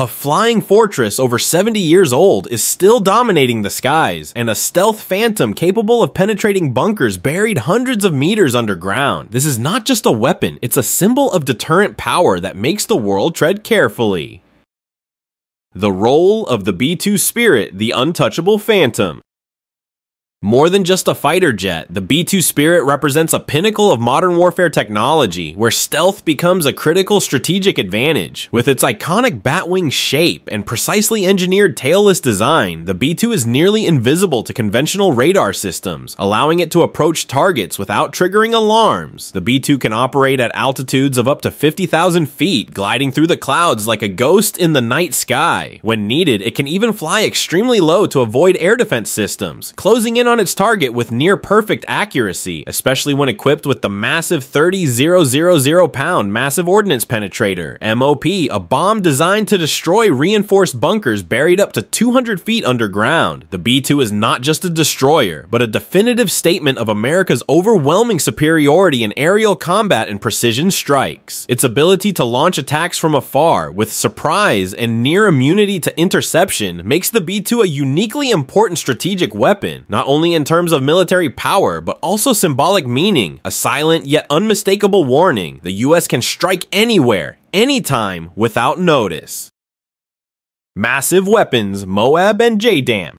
A flying fortress over 70 years old is still dominating the skies, and a stealth phantom capable of penetrating bunkers buried hundreds of meters underground. This is not just a weapon, it's a symbol of deterrent power that makes the world tread carefully. The role of the B-2 Spirit, the untouchable phantom. More than just a fighter jet, the B-2 Spirit represents a pinnacle of modern warfare technology, where stealth becomes a critical strategic advantage. With its iconic batwing shape and precisely engineered tailless design, the B-2 is nearly invisible to conventional radar systems, allowing it to approach targets without triggering alarms. The B-2 can operate at altitudes of up to 50,000 feet, gliding through the clouds like a ghost in the night sky. When needed, it can even fly extremely low to avoid air defense systems, closing in on its target with near perfect accuracy, especially when equipped with the massive 30,000 pound massive ordnance penetrator, MOP, a bomb designed to destroy reinforced bunkers buried up to 200 feet underground. The B-2 is not just a destroyer, but a definitive statement of America's overwhelming superiority in aerial combat and precision strikes. Its ability to launch attacks from afar with surprise and near immunity to interception makes the B-2 a uniquely important strategic weapon, not only in terms of military power, but also symbolic meaning, a silent yet unmistakable warning. The US can strike anywhere, anytime, without notice. Massive weapons, MOAB and JDAM.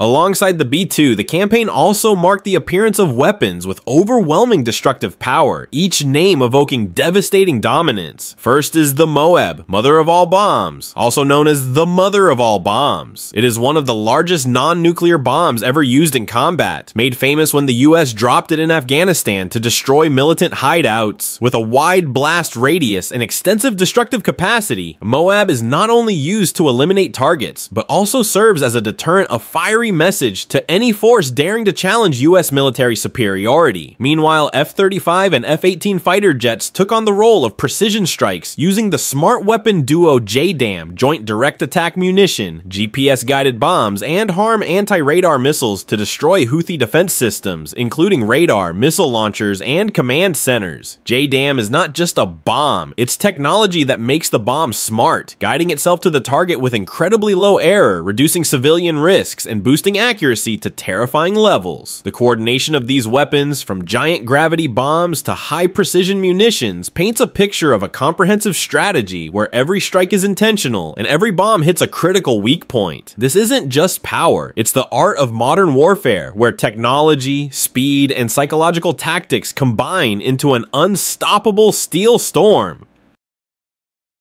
Alongside the B-2, the campaign also marked the appearance of weapons with overwhelming destructive power, each name evoking devastating dominance. First is the MOAB, Mother of All Bombs, also known as the Mother of All Bombs. It is one of the largest non-nuclear bombs ever used in combat, made famous when the US dropped it in Afghanistan to destroy militant hideouts. With a wide blast radius and extensive destructive capacity, MOAB is not only used to eliminate targets, but also serves as a deterrent of fiery message to any force daring to challenge US military superiority. Meanwhile, F-35 and F-18 fighter jets took on the role of precision strikes using the smart weapon duo JDAM, Joint Direct Attack Munition, GPS-guided bombs, and HARM anti-radar missiles to destroy Houthi defense systems, including radar, missile launchers, and command centers. JDAM is not just a bomb, it's technology that makes the bomb smart, guiding itself to the target with incredibly low error, reducing civilian risks, and boosting accuracy to terrifying levels. The coordination of these weapons, from giant gravity bombs to high-precision munitions, paints a picture of a comprehensive strategy where every strike is intentional and every bomb hits a critical weak point. This isn't just power, it's the art of modern warfare, where technology, speed, and psychological tactics combine into an unstoppable steel storm.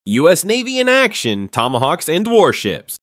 US Navy in action, Tomahawks and warships.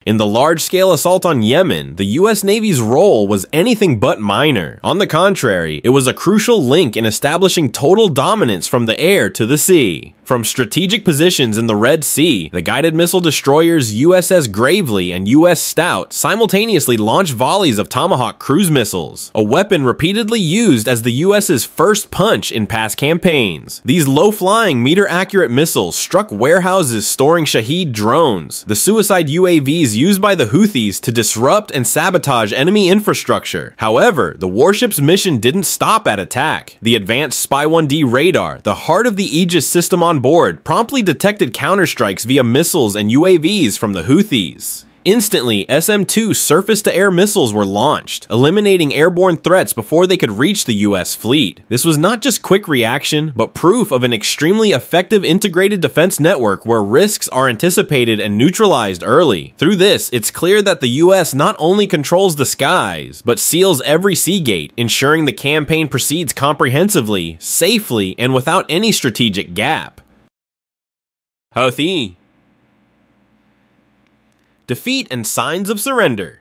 In the large-scale assault on Yemen, the US Navy's role was anything but minor. On the contrary, it was a crucial link in establishing total dominance from the air to the sea. From strategic positions in the Red Sea, the guided missile destroyers USS Gravely and US Stout simultaneously launched volleys of Tomahawk cruise missiles, a weapon repeatedly used as the US's first punch in past campaigns. These low-flying, meter-accurate missiles struck warehouses storing Shahed drones, the suicide UAVs used by the Houthis to disrupt and sabotage enemy infrastructure. However, the warship's mission didn't stop at attack. The advanced Spy-1D radar, the heart of the Aegis system on board, promptly detected counterstrikes via missiles and UAVs from the Houthis. Instantly, SM-2 surface-to-air missiles were launched, eliminating airborne threats before they could reach the US fleet. This was not just quick reaction, but proof of an extremely effective integrated defense network where risks are anticipated and neutralized early. Through this, it's clear that the US not only controls the skies, but seals every sea gate, ensuring the campaign proceeds comprehensively, safely, and without any strategic gap. Houthi. Defeat and signs of surrender.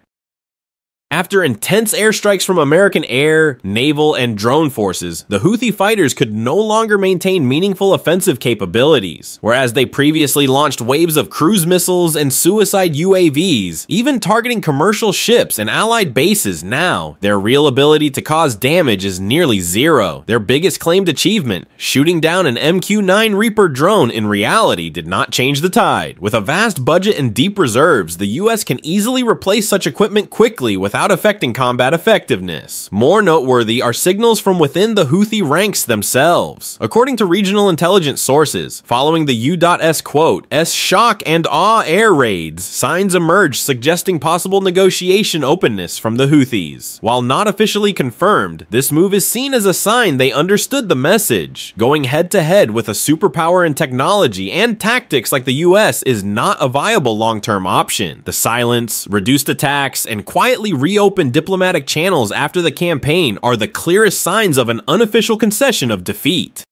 After intense airstrikes from American air, naval, and drone forces, the Houthi fighters could no longer maintain meaningful offensive capabilities. Whereas they previously launched waves of cruise missiles and suicide UAVs, even targeting commercial ships and allied bases, now their real ability to cause damage is nearly zero. Their biggest claimed achievement, shooting down an MQ-9 Reaper drone, in reality did not change the tide. With a vast budget and deep reserves, the US can easily replace such equipment quickly without without affecting combat effectiveness. More noteworthy are signals from within the Houthi ranks themselves. According to regional intelligence sources, following the U.S. quote, "S shock and awe air raids," signs emerged suggesting possible negotiation openness from the Houthis. While not officially confirmed, this move is seen as a sign they understood the message. Going head-to-head with a superpower in technology and tactics like the US is not a viable long-term option. The silence, reduced attacks, and quietly reopened diplomatic channels after the campaign are the clearest signs of an unofficial concession of defeat.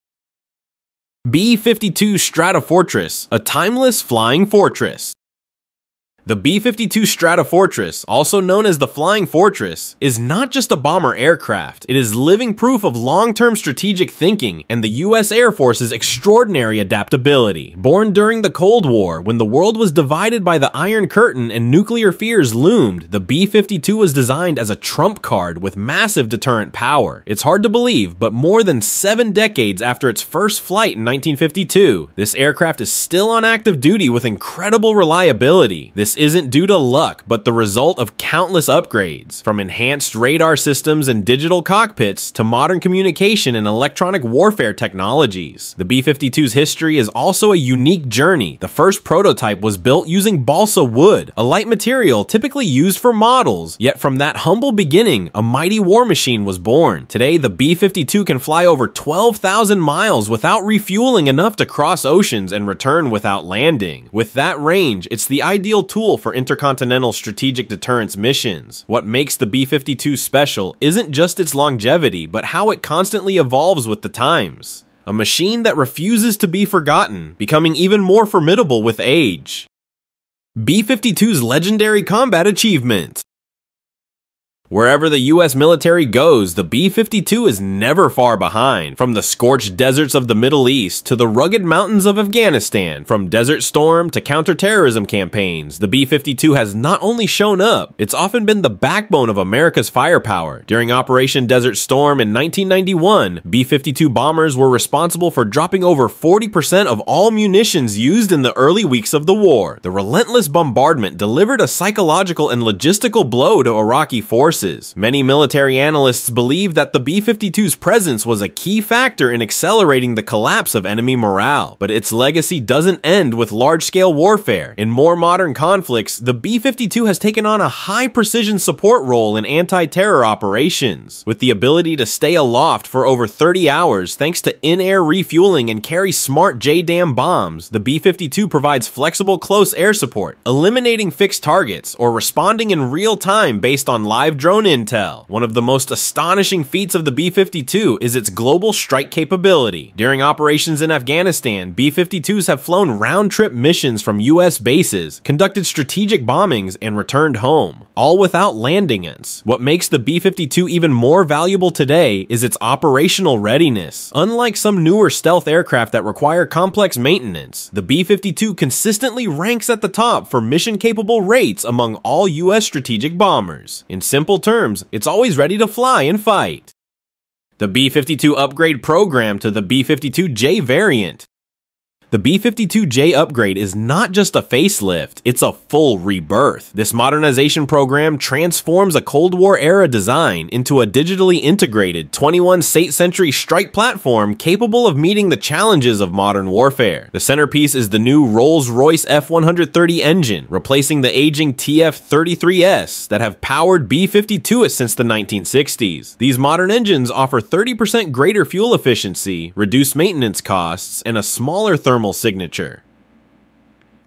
B-52 Stratofortress, a timeless flying fortress. The B-52 Stratofortress, also known as the Flying Fortress, is not just a bomber aircraft. It is living proof of long-term strategic thinking and the US Air Force's extraordinary adaptability. Born during the Cold War, when the world was divided by the Iron Curtain and nuclear fears loomed, the B-52 was designed as a trump card with massive deterrent power. It's hard to believe, but more than 7 decades after its first flight in 1952, this aircraft is still on active duty with incredible reliability. This isn't due to luck, but the result of countless upgrades, from enhanced radar systems and digital cockpits to modern communication and electronic warfare technologies. The B-52's history is also a unique journey. The first prototype was built using balsa wood, a light material typically used for models, yet from that humble beginning, a mighty war machine was born. Today, the B-52 can fly over 12,000 miles without refueling enough to cross oceans and return without landing. With that range, it's the ideal tool for intercontinental strategic deterrence missions. What makes the B-52 special isn't just its longevity, but how it constantly evolves with the times. A machine that refuses to be forgotten, becoming even more formidable with age. B-52's legendary combat achievement. Wherever the US military goes, the B-52 is never far behind. From the scorched deserts of the Middle East to the rugged mountains of Afghanistan, from Desert Storm to counterterrorism campaigns, the B-52 has not only shown up, it's often been the backbone of America's firepower. During Operation Desert Storm in 1991, B-52 bombers were responsible for dropping over 40% of all munitions used in the early weeks of the war. The relentless bombardment delivered a psychological and logistical blow to Iraqi forces. Many military analysts believe that the B-52's presence was a key factor in accelerating the collapse of enemy morale, but its legacy doesn't end with large-scale warfare. In more modern conflicts, the B-52 has taken on a high-precision support role in anti-terror operations. With the ability to stay aloft for over 30 hours thanks to in-air refueling and carry smart JDAM bombs, the B-52 provides flexible close air support, eliminating fixed targets or responding in real time based on live drone intel. One of the most astonishing feats of the B-52 is its global strike capability. During operations in Afghanistan, B-52s have flown round-trip missions from US bases, conducted strategic bombings, and returned home, all without landing it. What makes the B-52 even more valuable today is its operational readiness. Unlike some newer stealth aircraft that require complex maintenance, the B-52 consistently ranks at the top for mission-capable rates among all US strategic bombers. In simple terms, it's always ready to fly and fight. The B-52 upgrade program to the B-52J variant. The B-52J upgrade is not just a facelift, it's a full rebirth. This modernization program transforms a Cold War-era design into a digitally integrated 21st century strike platform capable of meeting the challenges of modern warfare. The centerpiece is the new Rolls-Royce F-130 engine, replacing the aging TF-33S that have powered B-52s since the 1960s. These modern engines offer 30% greater fuel efficiency, reduced maintenance costs, and a smaller thermal signature.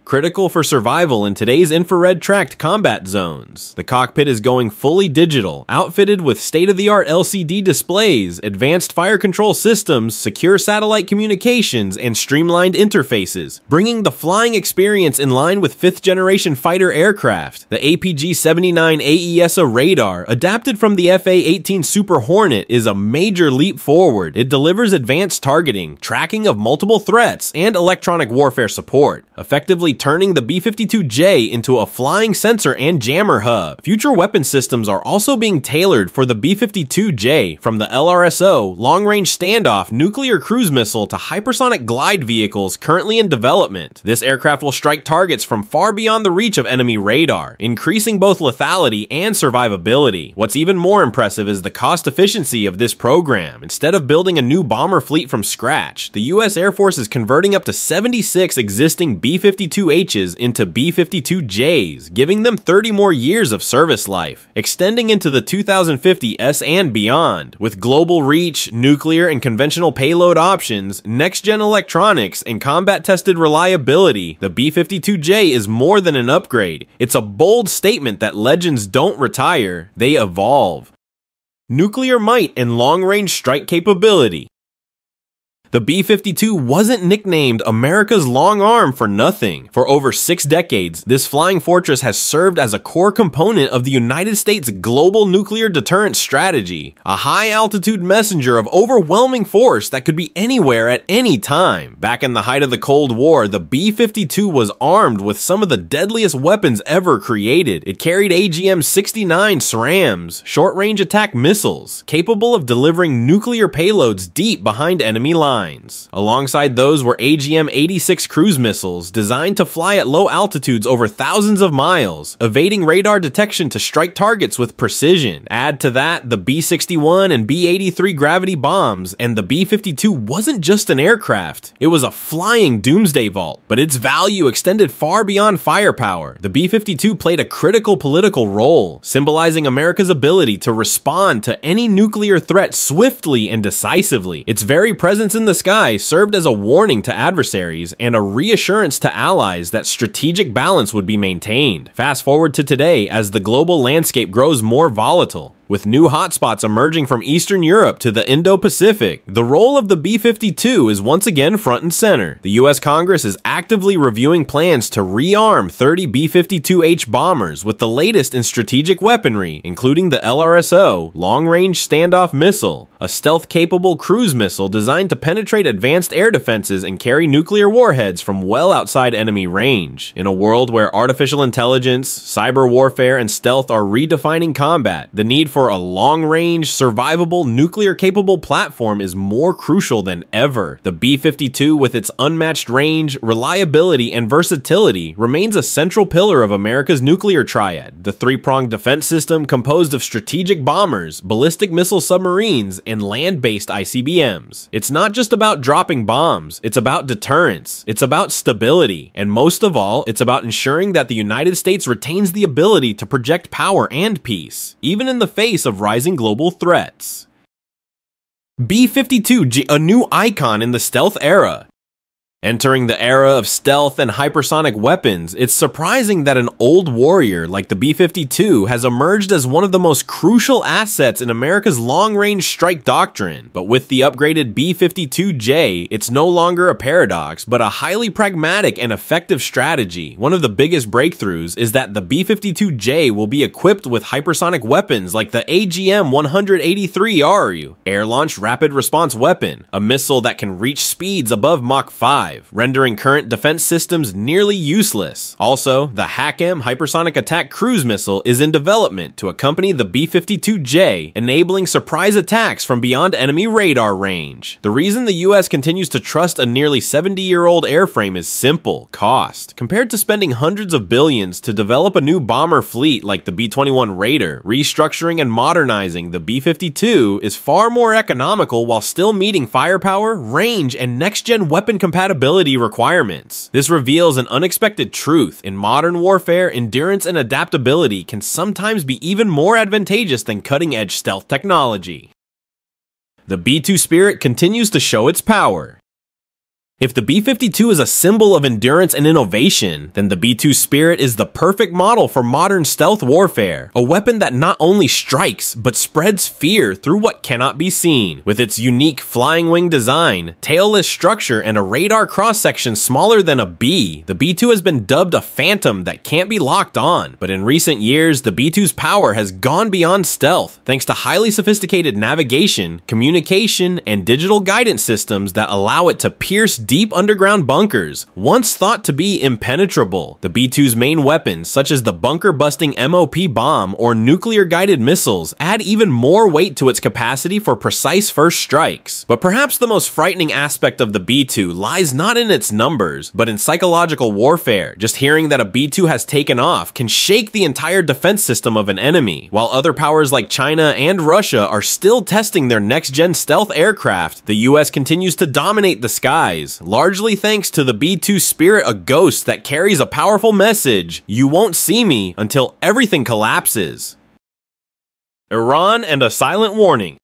Critical for survival in today's infrared-tracked combat zones. The cockpit is going fully digital, outfitted with state-of-the-art LCD displays, advanced fire control systems, secure satellite communications, and streamlined interfaces, bringing the flying experience in line with 5th-generation fighter aircraft. The APG-79 AESA radar, adapted from the FA-18 Super Hornet, is a major leap forward. It delivers advanced targeting, tracking of multiple threats, and electronic warfare support, effectively effectively turning the B-52J into a flying sensor and jammer hub. Future weapon systems are also being tailored for the B-52J, from the LRSO long-range standoff nuclear cruise missile to hypersonic glide vehicles currently in development. This aircraft will strike targets from far beyond the reach of enemy radar, increasing both lethality and survivability. What's even more impressive is the cost efficiency of this program. Instead of building a new bomber fleet from scratch, the US Air Force is converting up to 76 existing B-52Hs into B-52Js, giving them 30 more years of service life, extending into the 2050s and beyond. With global reach, nuclear and conventional payload options, next-gen electronics, and combat-tested reliability, the B-52J is more than an upgrade. It's a bold statement that legends don't retire, they evolve. Nuclear might and long-range strike capability. The B-52 wasn't nicknamed America's long arm for nothing. For over 6 decades, this flying fortress has served as a core component of the United States' global nuclear deterrence strategy, a high-altitude messenger of overwhelming force that could be anywhere at any time. Back in the height of the Cold War, the B-52 was armed with some of the deadliest weapons ever created. It carried AGM-69 SRAMs, short-range attack missiles, capable of delivering nuclear payloads deep behind enemy lines. Alongside those were AGM-86 cruise missiles designed to fly at low altitudes over thousands of miles, evading radar detection to strike targets with precision. Add to that the B-61 and B-83 gravity bombs, and the B-52 wasn't just an aircraft, it was a flying doomsday vault. But its value extended far beyond firepower. The B-52 played a critical political role, symbolizing America's ability to respond to any nuclear threat swiftly and decisively. Its very presence in the sky served as a warning to adversaries and a reassurance to allies that strategic balance would be maintained. Fast forward to today, as the global landscape grows more volatile, with new hotspots emerging from Eastern Europe to the Indo-Pacific, the role of the B-52 is once again front and center. The US Congress is actively reviewing plans to rearm 30 B-52H bombers with the latest in strategic weaponry, including the LRSO long-range standoff missile, a stealth-capable cruise missile designed to penetrate advanced air defenses and carry nuclear warheads from well outside enemy range. In a world where artificial intelligence, cyber warfare, and stealth are redefining combat, the need for a long-range, survivable, nuclear-capable platform is more crucial than ever. The B-52, with its unmatched range, reliability, and versatility, remains a central pillar of America's nuclear triad, the three-pronged defense system composed of strategic bombers, ballistic missile submarines, and land-based ICBMs. It's not just about dropping bombs, it's about deterrence, it's about stability, and most of all, it's about ensuring that the United States retains the ability to project power and peace, even in the face of rising global threats. B-52, a new icon in the stealth era. Entering the era of stealth and hypersonic weapons, it's surprising that an old warrior like the B-52 has emerged as one of the most crucial assets in America's long-range strike doctrine. But with the upgraded B-52J, it's no longer a paradox, but a highly pragmatic and effective strategy. One of the biggest breakthroughs is that the B-52J will be equipped with hypersonic weapons like the AGM-183RU, Air-Launched Rapid Response Weapon, a missile that can reach speeds above Mach 5. Rendering current defense systems nearly useless. Also, the HACM hypersonic attack cruise missile is in development to accompany the B-52J, enabling surprise attacks from beyond enemy radar range. The reason the US continues to trust a nearly 70-year-old airframe is simple: cost. Compared to spending hundreds of billions to develop a new bomber fleet like the B-21 Raider, restructuring and modernizing the B-52 is far more economical while still meeting firepower, range, and next-gen weapon compatibility requirements. This reveals an unexpected truth. In modern warfare, endurance and adaptability can sometimes be even more advantageous than cutting-edge stealth technology. The B-2 Spirit continues to show its power. If the B-52 is a symbol of endurance and innovation, then the B-2 Spirit is the perfect model for modern stealth warfare, a weapon that not only strikes, but spreads fear through what cannot be seen. With its unique flying wing design, tailless structure, and a radar cross-section smaller than a bee, the B-2 has been dubbed a phantom that can't be locked on. But in recent years, the B-2's power has gone beyond stealth, thanks to highly sophisticated navigation, communication, and digital guidance systems that allow it to pierce deep underground bunkers, once thought to be impenetrable. The B-2's main weapons, such as the bunker-busting MOP bomb or nuclear-guided missiles, add even more weight to its capacity for precise first strikes. But perhaps the most frightening aspect of the B-2 lies not in its numbers, but in psychological warfare. Just hearing that a B-2 has taken off can shake the entire defense system of an enemy. While other powers like China and Russia are still testing their next-gen stealth aircraft, the US continues to dominate the skies, largely thanks to the B-2 Spirit, a ghost that carries a powerful message: you won't see me until everything collapses. Iran and a silent warning.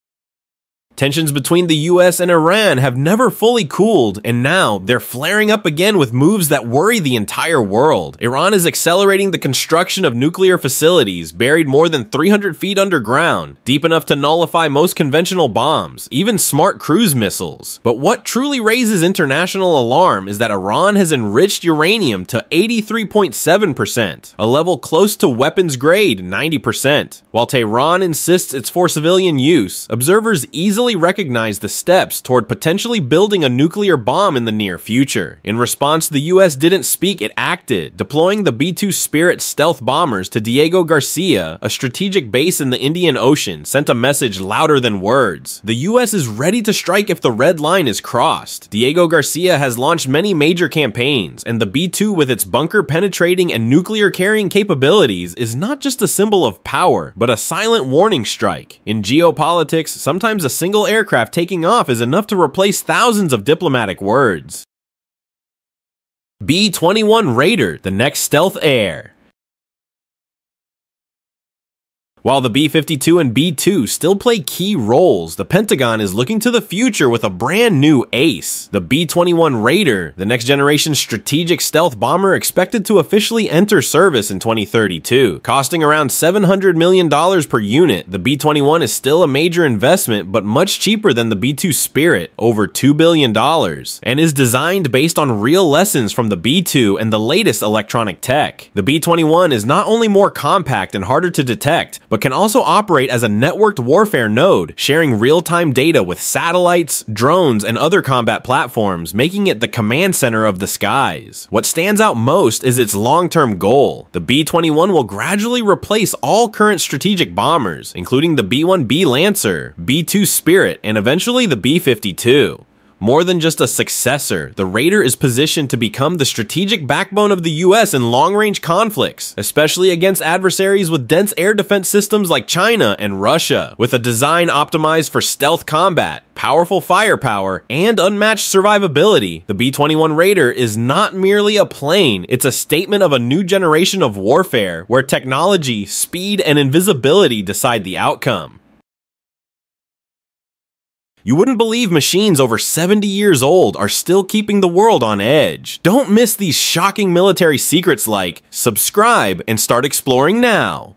Tensions between the US and Iran have never fully cooled, and now they're flaring up again with moves that worry the entire world. Iran is accelerating the construction of nuclear facilities buried more than 300 feet underground, deep enough to nullify most conventional bombs, even smart cruise missiles. But what truly raises international alarm is that Iran has enriched uranium to 83.7%, a level close to weapons grade 90%. While Tehran insists it's for civilian use, observers easily recognize the steps toward potentially building a nuclear bomb in the near future. In response, the US didn't speak, it acted, deploying the B-2 Spirit stealth bombers to Diego Garcia, a strategic base in the Indian Ocean, sent a message louder than words. The US is ready to strike if the red line is crossed. Diego Garcia has launched many major campaigns, and the B-2 with its bunker-penetrating and nuclear-carrying capabilities is not just a symbol of power, but a silent warning strike. In geopolitics, sometimes a single aircraft taking off is enough to replace thousands of diplomatic words. B-21 Raider, the next stealth air. While the B-52 and B-2 still play key roles, the Pentagon is looking to the future with a brand new ace. The B-21 Raider, the next generation strategic stealth bomber expected to officially enter service in 2032. Costing around $700 million per unit, the B-21 is still a major investment, but much cheaper than the B-2 Spirit, over $2 billion, and is designed based on real lessons from the B-2 and the latest electronic tech. The B-21 is not only more compact and harder to detect, but can also operate as a networked warfare node, sharing real-time data with satellites, drones, and other combat platforms, making it the command center of the skies. What stands out most is its long-term goal. The B-21 will gradually replace all current strategic bombers, including the B-1B Lancer, B-2 Spirit, and eventually the B-52. More than just a successor, the Raider is positioned to become the strategic backbone of the US in long-range conflicts, especially against adversaries with dense air defense systems like China and Russia. With a design optimized for stealth combat, powerful firepower, and unmatched survivability, the B-21 Raider is not merely a plane, it's a statement of a new generation of warfare where technology, speed, and invisibility decide the outcome. You wouldn't believe machines over 70 years old are still keeping the world on edge. Don't miss these shocking military secrets like subscribe and start exploring now.